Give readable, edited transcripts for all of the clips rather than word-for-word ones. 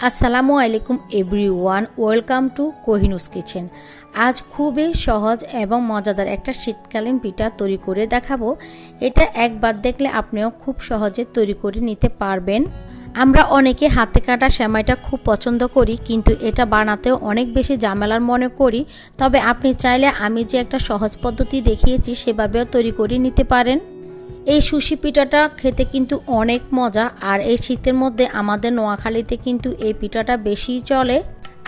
আসসালামু আলাইকুম everyone, welcome to কোহিনুস kitchen. আজ খুবই সহজ এবং মজাদার একটা শীতকালীন পিঠা তৈরি করে দেখাবো। এটা একবার দেখলে আপনিও খুব সহজে তৈরি করে নিতে পারবেন। আমরা অনেকে হাতে কাটা সেমাইটা খুব পছন্দ করি, কিন্তু এটা বানাতেও অনেক বেশি ঝামেলার মনে করি। তবে আপনি চাইলে আমি যে একটা সহজ পদ্ধতি দেখিয়েছি সেভাবেও তৈরি করে নিতে পারেন। এই সুশি পিঠাটা খেতে কিন্তু অনেক মজা, আর এই শীতের মধ্যে আমাদের নোয়াখালীতে কিন্তু এই পিঠাটা বেশি চলে।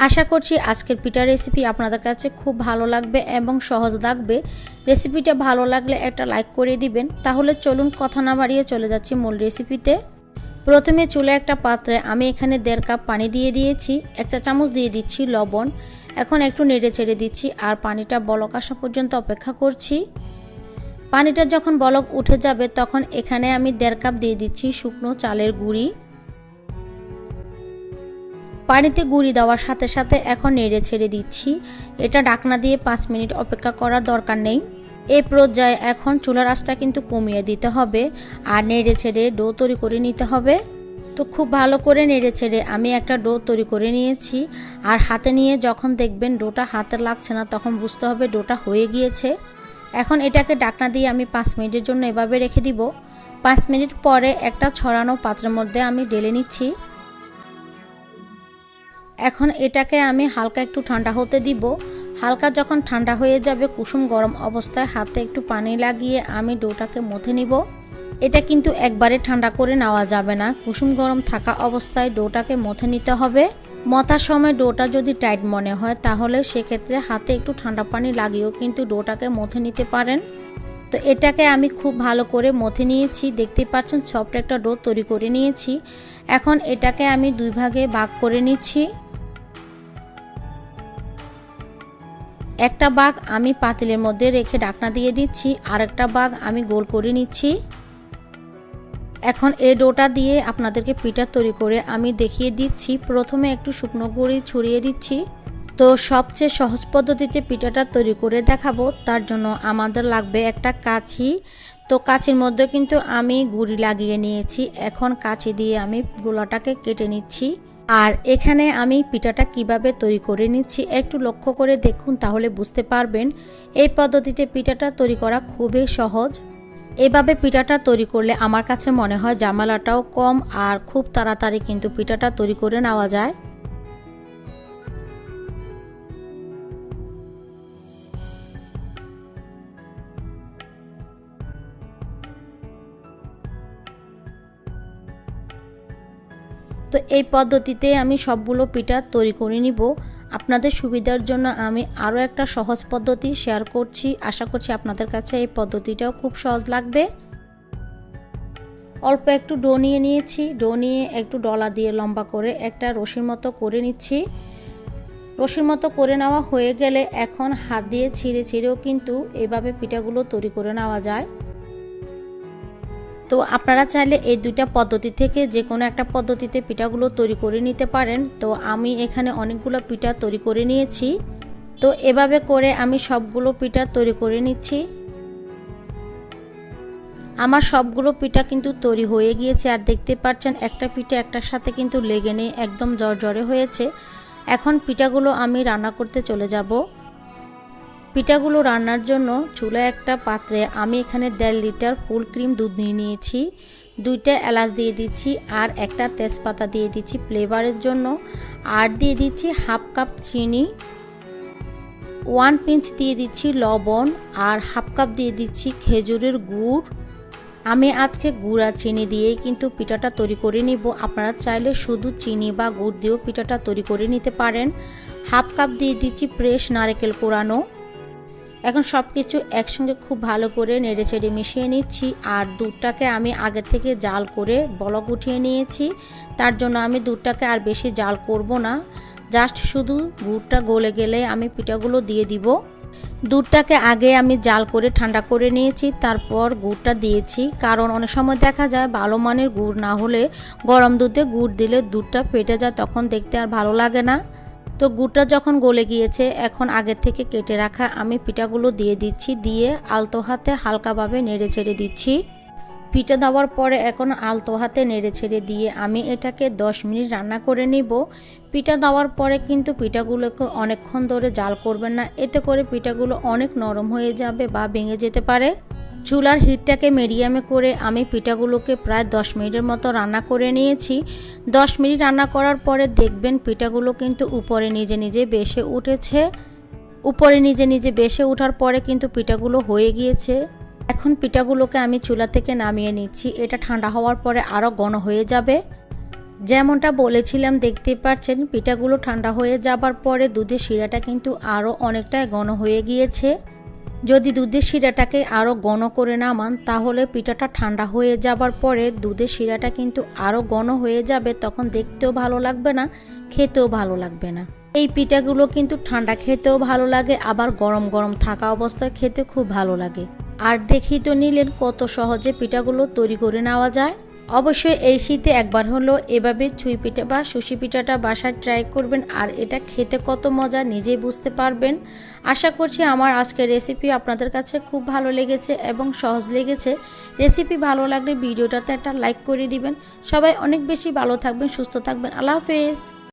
আশা করছি আজকের পিঠার রেসিপি আপনাদের কাছে খুব ভালো লাগবে এবং সহজ লাগবে। রেসিপিটা ভালো লাগলে একটা লাইক করে দিবেন। তাহলে চলুন কথা না বাড়িয়ে চলে যাচ্ছি মূল রেসিপিতে। প্রথমে চুলে একটা পাত্রে আমি এখানে 1.5 কাপ পানি দিয়ে দিয়েছি, 1 চা চামচ দিয়ে দিচ্ছি লবণ। এখন একটু নেড়ে ছেড়ে দিচ্ছি আর পানিটা বলক আসা পর্যন্ত অপেক্ষা করছি। পানিটা যখন বলক উঠে যাবে তখন এখানে আমি 1.5 কাপ দিয়ে দিচ্ছি শুকনো চালের গুঁড়ি। পানিতে গুঁড়ি দেওয়ার সাথে সাথে এখন নেড়ে ছেড়ে দিচ্ছি। এটা ঢাকনা দিয়ে 5 মিনিট অপেক্ষা করার দরকার নেই। এই পর্যায়ে এখন চুলার আঁচটা কিন্তু কমিয়ে দিতে হবে আর নেড়ে ছেড়ে ডো তৈরি করে নিতে হবে। তো খুব ভালো করে নেড়ে ছেড়ে আমি একটা ডো তৈরি করে নিয়েছি। আর হাতে নিয়ে যখন দেখবেন ডোটা হাতে লাগছে না তখন বুঝতে হবে ডোটা হয়ে গিয়েছে। এখন এটাকে ঢাকনা দিয়ে আমি 5 মিনিটের জন্য এভাবে রেখে দিব। 5 মিনিট পরে একটা ছড়ানো পাত্রের মধ্যে আমি ঢেলে নিচ্ছি। এখন এটাকে আমি হালকা একটু ঠান্ডা হতে দিব। হালকা যখন ঠান্ডা হয়ে যাবে কুসুম গরম অবস্থায় হাতে একটু পানি লাগিয়ে আমি ডোটাকে মথে নিব। এটা কিন্তু একবারে ঠান্ডা করে নেওয়া যাবে না, কুসুম গরম থাকা অবস্থায় ডোটাকে মথে নিতে হবে। মথার সময় ডোটা যদি টাইট মনে হয় তাহলে সেক্ষেত্রে হাতে একটু ঠান্ডা পানি লাগিয়েও কিন্তু ডোটাকে মথে নিতে পারেন। তো এটাকে আমি খুব ভালো করে মথে নিয়েছি, দেখতেই পাচ্ছেন সফট একটা ডো তৈরি করে নিয়েছি। এখন এটাকে আমি 2 ভাগে ভাগ করে নিচ্ছি। একটা ভাগ আমি পাতিলের মধ্যে রেখে ঢাকনা দিয়ে দিচ্ছি, আর একটা ভাগ আমি গোল করে নিচ্ছি। এখন এই ডোটা দিয়ে আপনাদেরকে পিঠা তৈরি করে আমি দেখিয়ে দিচ্ছি। প্রথমে একটু শুকনো গুঁড়ি ছড়িয়ে দিচ্ছি। তো সবচেয়ে সহজ পদ্ধতিতে পিঠাটা তৈরি করে দেখাবো, তার জন্য আমাদের লাগবে একটা কাঁচি। তো কাঁচির মধ্যে কিন্তু আমি গুঁড়ি লাগিয়ে নিয়েছি। এখন কাঁচি দিয়ে আমি গোলাটাকে কেটে নিচ্ছি। আর এখানে আমি পিঠাটা কিভাবে তৈরি করে নিচ্ছি একটু লক্ষ্য করে দেখুন, তাহলে বুঝতে পারবেন। এই পদ্ধতিতে পিঠাটা তৈরি করা খুবই সহজ। এভাবে পিঠাটা তৈরি করলে আমার কাছে মনে হয় ঝামেলাটাও কম আর খুব তাড়াতাড়ি কিন্তু পিঠাটা তৈরি করে নেওয়া যায়। তো এই পদ্ধতিতে আমি সবগুলো পিঠা তৈরি করে নিব। আপনাদের সুবিধার জন্য আমি আরও একটা সহজ পদ্ধতি শেয়ার করছি। আশা করছি আপনাদের কাছে এই পদ্ধতিটাও খুব সহজ লাগবে। অল্প একটু ডো নিয়ে নিয়েছি। ডো নিয়ে একটু ডলা দিয়ে লম্বা করে একটা রশির মতো করে নিচ্ছি। রশির মতো করে নেওয়া হয়ে গেলে এখন হাত দিয়ে ছিঁড়ে ছিঁড়েও কিন্তু এভাবে পিঠাগুলো তৈরি করে নেওয়া যায়। তো আপনারা চাইলে এই দুইটা পদ্ধতি থেকে যে কোনো একটা পদ্ধতিতে পিঠাগুলো তৈরি করে নিতে পারেন। তো আমি এখানে অনেকগুলো পিঠা তৈরি করে নিয়েছি। তো এভাবে করে আমি সবগুলো পিঠা তৈরি করে নিচ্ছি। আমার সবগুলো পিঠা কিন্তু তৈরি হয়ে গিয়েছে, আর দেখতে পাচ্ছেন একটা পিঠা একটার সাথে কিন্তু লেগে নেই, একদম জড়জড়ে হয়েছে। এখন পিঠাগুলো আমি রান্না করতে চলে যাব। পিঠাগুলো রান্নার জন্য চুলায় একটা পাত্রে আমি এখানে 1.5 লিটার ফুল ক্রিম দুধ নিয়ে নিয়েছি। 2টা এলাচ দিয়ে দিচ্ছি আর একটা তেজপাতা দিয়ে দিচ্ছি ফ্লেভারের জন্য। আর দিয়ে দিচ্ছি 1/2 কাপ চিনি, 1 পিঞ্চ দিয়ে দিচ্ছি লবণ, আর 1/2 কাপ দিয়ে দিচ্ছি খেজুরের গুড়। আমি আজকে গুড় আর চিনি দিয়েই কিন্তু পিঠাটা তৈরি করে নিব। আপনারা চাইলে শুধু চিনি বা গুড় দিয়েও পিঠাটা তৈরি করে নিতে পারেন। 1/2 কাপ দিয়ে দিচ্ছি ফ্রেশ নারকেল কোড়ানো। এখন সব কিছু একসঙ্গে খুব ভালো করে নেড়ে চেড়ে মিশিয়ে নিচ্ছি। আর দুধটাকে আমি আগে থেকে জাল করে বলক উঠিয়ে নিয়েছি। তার জন্য আমি দুধটাকে আর বেশি জাল করব না, জাস্ট শুধু গুড়টা গলে গেলে আমি পিঠাগুলো দিয়ে দিব। দুধটাকে আগে আমি জাল করে ঠান্ডা করে নিয়েছি, তারপর গুড়টা দিয়েছি। কারণ অনেক সময় দেখা যায় ভালো মানের গুড় না হলে গরম দুধে গুড় দিলে দুধটা ফেটে যায়, তখন দেখতে আর ভালো লাগে না। তো গুড়টা যখন গলে গিয়েছে এখন আগে থেকে কেটে রাখা আমি পিঠাগুলো দিয়ে দিচ্ছি। দিয়ে আলতো হাতে হালকাভাবে নেড়ে ছেড়ে দিচ্ছি। পিঠা দেওয়ার পরে এখন আলতো হাতে নেড়ে ছেড়ে দিয়ে আমি এটাকে 10 মিনিট রান্না করে নিব। পিঠা দেওয়ার পরে কিন্তু পিঠাগুলোকে অনেকক্ষণ ধরে জাল করবেন না, এতে করে পিঠাগুলো অনেক নরম হয়ে যাবে বা ভেঙে যেতে পারে। চুলার হিটটাকে মিডিয়ামে করে আমি পিঠাগুলোকে প্রায় 10 মিনিটের মতো রান্না করে নিয়েছি। 10 মিনিট রান্না করার পরে দেখবেন পিঠাগুলো কিন্তু উপরে নিজে নিজে ভেসে উঠেছে। উপরে নিজে নিজে ভেসে ওঠার পরে কিন্তু পিঠাগুলো হয়ে গিয়েছে। এখন পিঠাগুলোকে আমি চুলা থেকে নামিয়ে নিচ্ছি। এটা ঠান্ডা হওয়ার পরে আরও ঘন হয়ে যাবে। যেমনটা বলেছিলাম, দেখতে পাচ্ছেন পিঠাগুলো ঠান্ডা হয়ে যাবার পরে দুধের শিরাটা কিন্তু আরও অনেকটাই ঘন হয়ে গিয়েছে। যদি দুধের শিরাটাকে আরও ঘন করে নামান তাহলে পিঠাটা ঠান্ডা হয়ে যাবার পরে দুধের শিরাটা কিন্তু আরও ঘন হয়ে যাবে, তখন দেখতেও ভালো লাগবে না, খেতেও ভালো লাগবে না। এই পিঠাগুলো কিন্তু ঠান্ডা খেতেও ভালো লাগে, আবার গরম গরম থাকা অবস্থায় খেতে খুব ভালো লাগে। আর দেখি তো নিলেন কত সহজে পিঠাগুলো তৈরি করে নেওয়া যায়। অবশ্যই এই শীতে একবার হলো এভাবে চুই পিঠা বা সুশি পিঠাটা বাসায় ট্রাই করবেন, আর এটা খেতে কত মজা নিজেই বুঝতে পারবেন। আশা করছি আমার আজকের রেসিপি আপনাদের কাছে খুব ভালো লেগেছে এবং সহজ লেগেছে। রেসিপি ভালো লাগলে ভিডিওটাতে একটা লাইক করে দিবেন। সবাই অনেক বেশি ভালো থাকবেন, সুস্থ থাকবেন। আল্লাহ হাফেজ।